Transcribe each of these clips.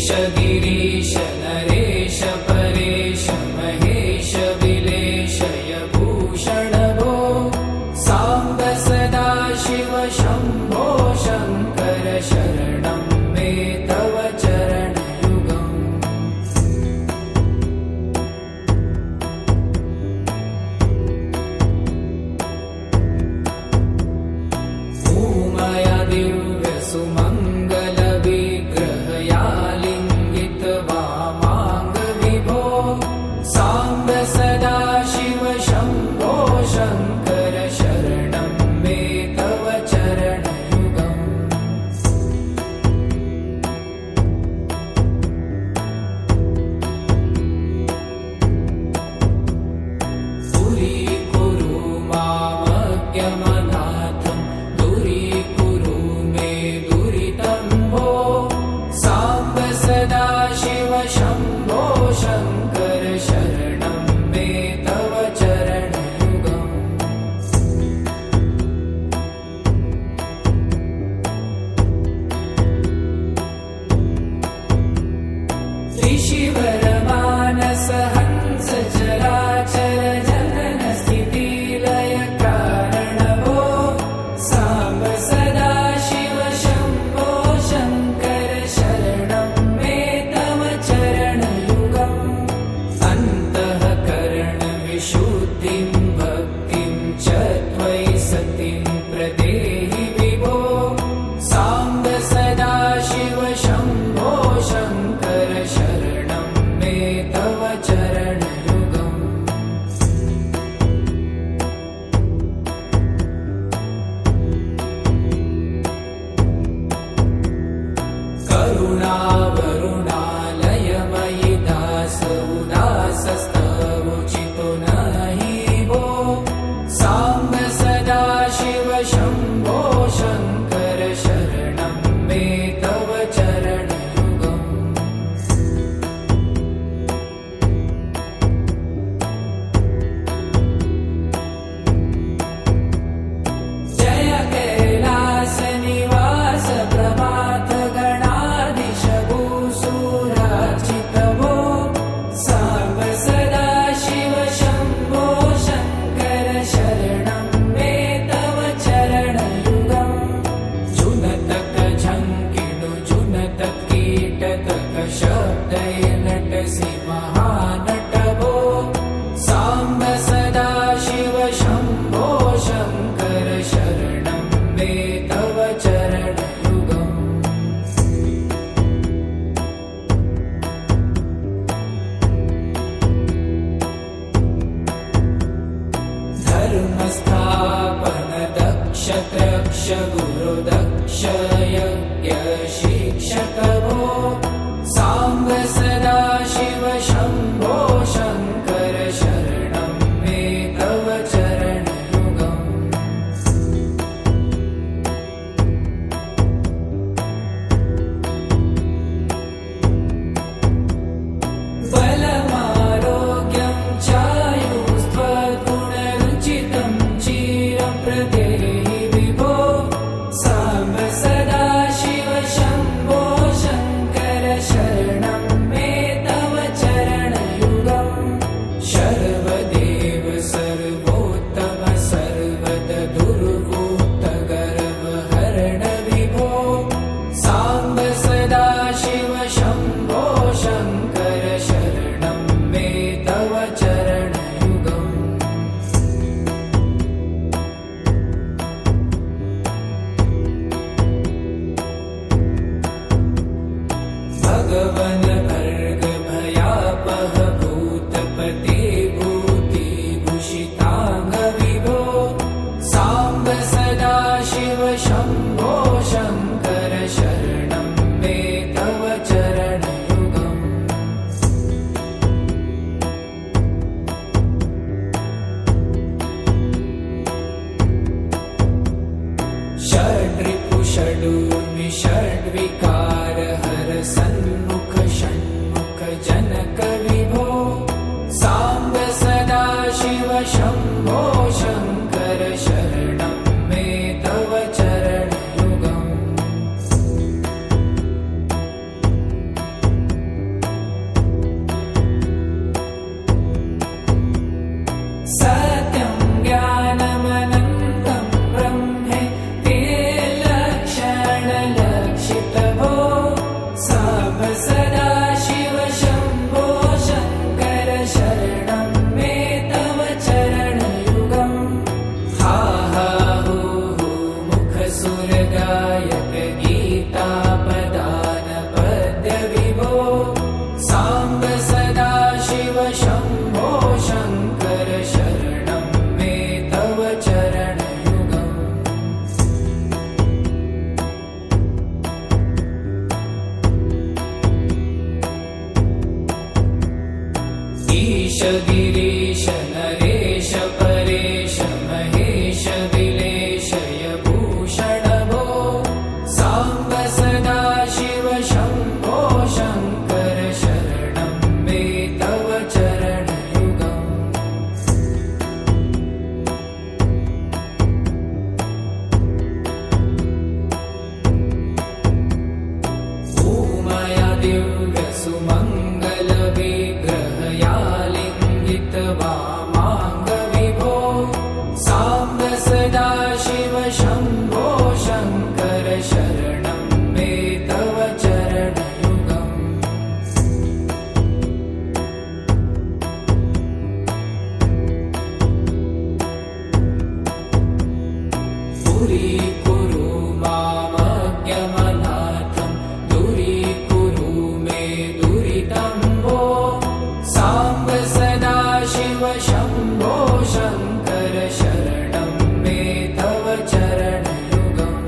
ईश गिरीश नरेश परेश महेश विलेशय भूषण भो साम्ब सदा शिव शम्भो शङ्कर शरणं मे तव चरणयुगम् उमया दिव्य सुमङ्गल विग्रहया लिङ्गित वामाङ्ग विभो साम्ब सदा शिव शम्भो शङ्कर शरणं मे तव चरणयुगम् दूरीकुरु मामज्ञमनाथं दूरीकुरु मे दुरितं भो साम्ब सदा शिव शम्भो शङ्कर शरणं मे तव चरणयुगम् ऋषिवरमानस हंस चराचर जनन स्थिति लय कारण भो साम्ब सदा शिव शम्भो शङ्कर शरणं मे तव चरणयुगम् अन्तःकरण विशुद्धिं भक्तिं च त्वयि सतिं प्रदेहि विभो साम्ब सदा शिव शम्भो शङ्कर शरणं मे तव चरणयुगम् करुणावरुणालयमयि दास उदासस्तवोचितो नहि भो साम्ब सदा शिव शम्भो शङ्कर शरणं मे तव चरणयुगम् जय कैलास निवास प्रभात गणाधीश भूसुरार्चित भो साम्ब सदा शिव शम्भो शङ्कर शरणं मे तव चरणयुगम् जुनतक झङ्किणु जुनतक कीटतक शब्दय नटसि महानट भो साम्ब सदा शिव शम्भो शङ्कर शरणं मे तव चरणयुगम् धर्मस्थापन दक्ष त्रक्ष गुरुदक्ष यज्ञ शिक्षक भो साम्ब सदा शिव शम्भो शङ्कर शरणं मे तव चरणयुगम् बलमारोग्यं चायुस्त्वगुणरुचितं चिरं प्रदेहि विभो साम्ब सदा शिव शम्भो शङ्कर शरणं मे तव चरणयुगम् शर्वदेव सर्वोत्तम सर्वद दुर्वूत गर्वहरण विभो साम्ब सदा शिव शम्भो शङ्कर शरणं मे तव चरणयुगम् भगवन भर्ग भयापह भूतपते भूतिभूषिताङ्ग विभो साम्ब सदा शिव शम्भो शङ्कर शरणं मे तव चरणयुगम् षड्रिपु षडूर्मि षड्विकार हर सन्मुख षण्मुख जनक विभो साम्ब सदा शिव शम्भो शङ्कर शरणं मे तव चरणयुगम् सत्यं ज्ञानमनन्तं ब्रह्मेति लक्षणलक्षितभो साम्ब सदाशिव शम्भो शङ्कर शरणं मे तव चरणयुगम् हा हा हू हू मुखसुरगायक गीतापदान पद्यविभो साम्ब सदाशिव शम्भो शङ्कर शरणं मे तव चरणयुगम् ईश गिरीश नरेश परेश महेश दिलेशय भूषण भो साम्ब सदाशिव शम्भो शङ्कर शरणं मे तव चरणयुगम् उमया दिव्यसुमङ्गलविग्रहयालिङ्गित वामाङ्गविभो साम्ब सदाशिव शम्भो शङ्कर शरणं मे तव चरणयुगम् दूरीकुरु मामज्ञमनाथं दूरीकुरु मे दुरितं भो साम्ब सदाशिव शम्भो शङ्कर शरणं मे तव चरणयुगम्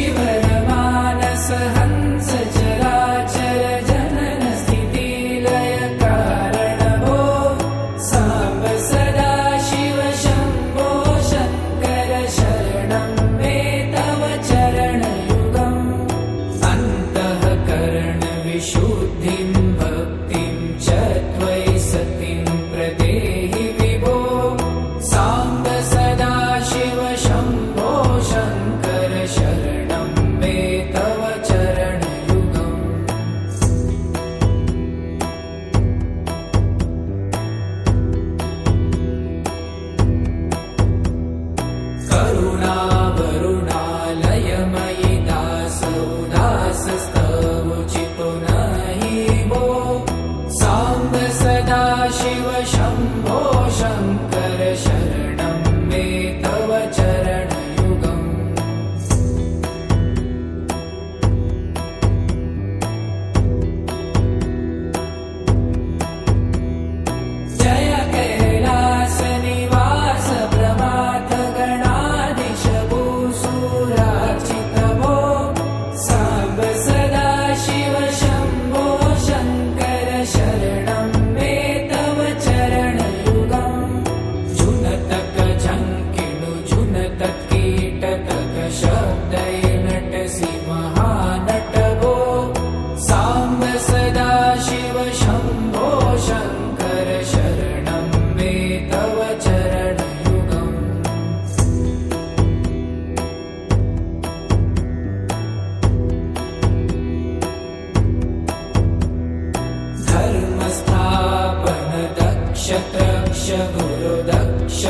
त्रिशिवरमानस हंस चराचर जनन स्थितिलय कारण भो साम्ब सदाशिव शम्भो शङ्कर शरणं मे तव चरणयुगम् अन्तःकरण विशुद्धिं भक्तिं च त्वयि सतिं प्रदेहि विभो साम्ब सदाशिव शम्भो शङ्कर शरणं मे तव चरणयुगम् करुणावरुणालयमयि दासोदासस्तवोचितो नहि भो साम्ब सदाशिव शम्भो शङ्कर शरणं मे तव चरणयुगम् जय कैलासनिवास प्रमाथ गणाधीश भूसुरार्चित भो साम्ब सदाशिव शम्भो शङ्कर शरणं मे तव चरणयुगम् झुनतक झङ्किणु झुनतक कीटतक शब्दैर्नटसि महानट भो साम्ब सदाशिव शम्भो शङ्कर शरणं मे तव चरणयुगम् धर्मस्थापन दक्ष त्रक्ष गुरुदक्ष